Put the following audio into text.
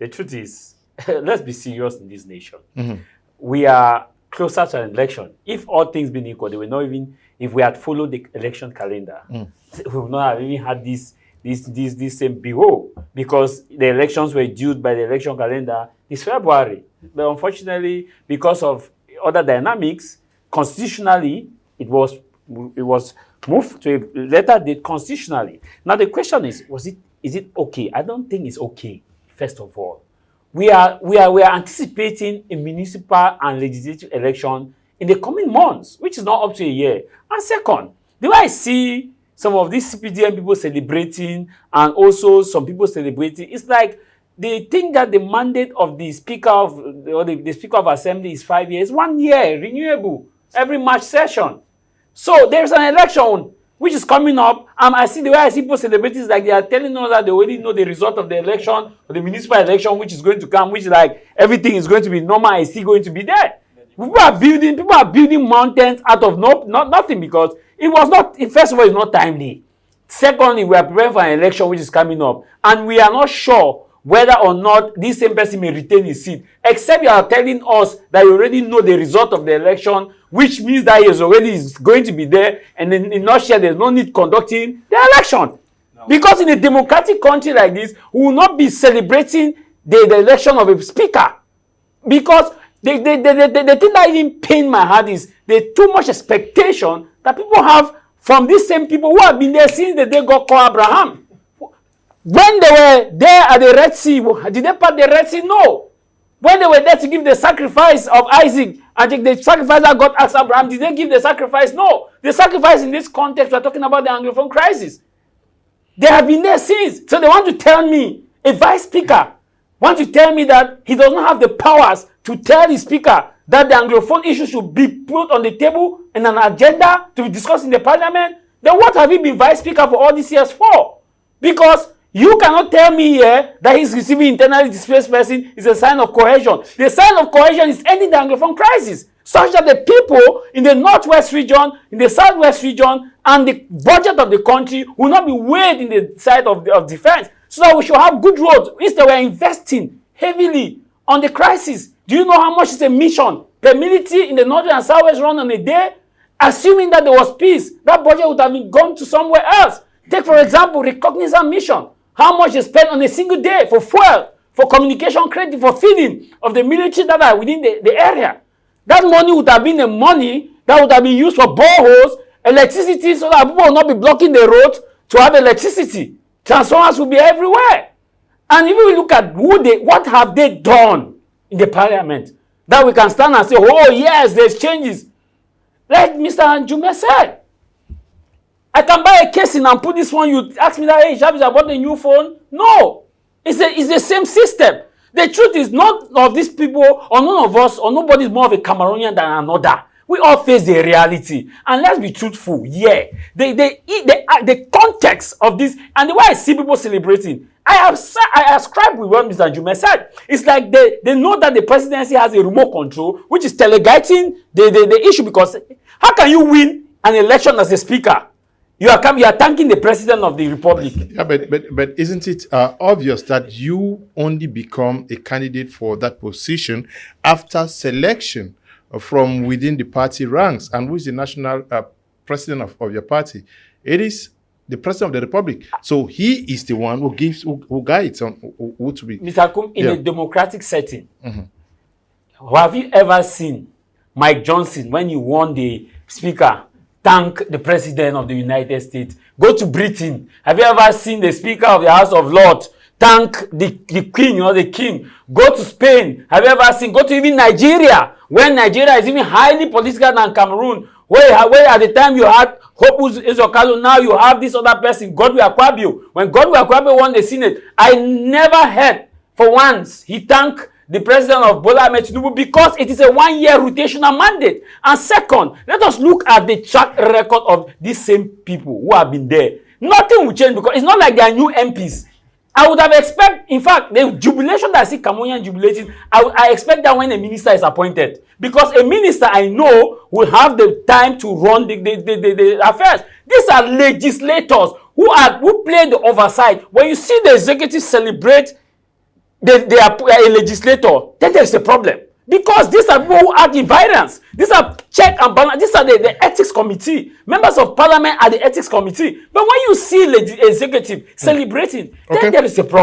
the truth is, let's be serious in this nation. We are closer to an election. If all things being equal, they were not even, if we had followed the election calendar, we would not have even had this same behold, because the elections were due by the election calendar this February. But unfortunately, because of other dynamics, constitutionally, it was moved to a later date constitutionally. Now the question is it okay? I don't think it's okay. First of all, we are anticipating a municipal and legislative election in the coming months, which is not up to a year. And second, the way I see some of these CPDM people celebrating and also some people celebrating, it's like they think that the mandate of the Speaker of the Speaker of Assembly is 5 years, 1 year, renewable, every March session. So there's an election which is coming up, and I see the way I see people celebrating is like they are telling us that they already know the result of the election, or the municipal election, which is going to come, which is like everything is going to be normal, is still going to be there. People are building mountains out of nothing, because it was not, first of all, it's not timely. Secondly, we are preparing for an election which is coming up, and we are not sure whether or not this same person may retain his seat, except you are telling us that you already know the result of the election, which means that he is already going to be there, and then in Russia there's no need conducting the election. No. Because in a democratic country like this, we will not be celebrating the election of a speaker. Because the thing that even pain my heart is there's too much expectation that people have from these same people who have been there since the day God called Abraham. When they were there at the Red Sea, did they part the Red Sea? No. When they were there to give the sacrifice of Isaac, and the sacrifice that God asked Abraham, did they give the sacrifice? No. The sacrifice in this context, we're talking about the Anglophone crisis. They have been there since. So they want to tell me, a vice speaker, want to tell me that he does not have the powers to tell the speaker that the Anglophone issue should be put on the table in an agenda to be discussed in the parliament. Then what have he been vice speaker for all these years for? Because you cannot tell me here that he's receiving internally displaced person is a sign of cohesion. The sign of cohesion is ending the Anglophone crisis, such that the people in the northwest region, in the southwest region, and the budget of the country will not be weighed in the side of defense, so that we should have good roads. Instead, we are investing heavily on the crisis. Do you know how much is a mission per military in the northern and southwest run on a day? Assuming that there was peace, that budget would have been gone to somewhere else. Take, for example, Recognizance Mission. How much is spent on a single day for fuel, for communication credit, for feeding of the military that are within the area? That money would have been the money that would have been used for boreholes, electricity, so that people will not be blocking the road to have electricity. Transformers will be everywhere. And if we look at what have they done in the parliament, that we can stand and say, oh yes, there's changes. Like Mr. Anjume said, I can buy a casing and put this one. You ask me that, hey, Javis, I bought a new phone. No. It's the same system. The truth is, none of these people, or none of us, or nobody is more of a Cameroonian than another. We all face the reality. And let's be truthful. Yeah. The context of this, and the way I see people celebrating, I ascribe with what Mr. Jume said. It's like they know that the presidency has a remote control, which is delegating the issue, because how can you win an election as a speaker? You are thanking the president of the republic. Yeah, but isn't it obvious that you only become a candidate for that position after selection from within the party ranks? And who is the national president of your party? It is the president of the republic. So he is the one who guides on who to be. Mr. Kum, in a democratic setting, have you ever seen Mike Johnson, when he won the speaker, thank the president of the United States? Go to Britain. Have you ever seen the speaker of the House of Lords thank the queen or the king? Go to Spain. Have you ever seen? Go to even Nigeria, when Nigeria is even highly political than Cameroon, where at the time you had Hope Uzokalo, now you have this other person, Godwin Akpabio. When Godwin Akpabio won the Senate, I never heard for once he thanked the president of Bola Ahmed Tinubu, because it is a 1-year rotational mandate. And second, let us look at the track record of these same people who have been there. Nothing will change, because it's not like they are new MPs. I would have expected, in fact, the jubilation that I see Cameroonian jubilating, I expect that when a minister is appointed. Because a minister, I know, will have the time to run the affairs. These are legislators who play the oversight. When you see the executive celebrate they are a legislator, then there's a problem. Because these are people who act in violence. These are check and balance. These are the ethics committee. Members of parliament are the ethics committee. But when you see executive celebrating, then there is a problem.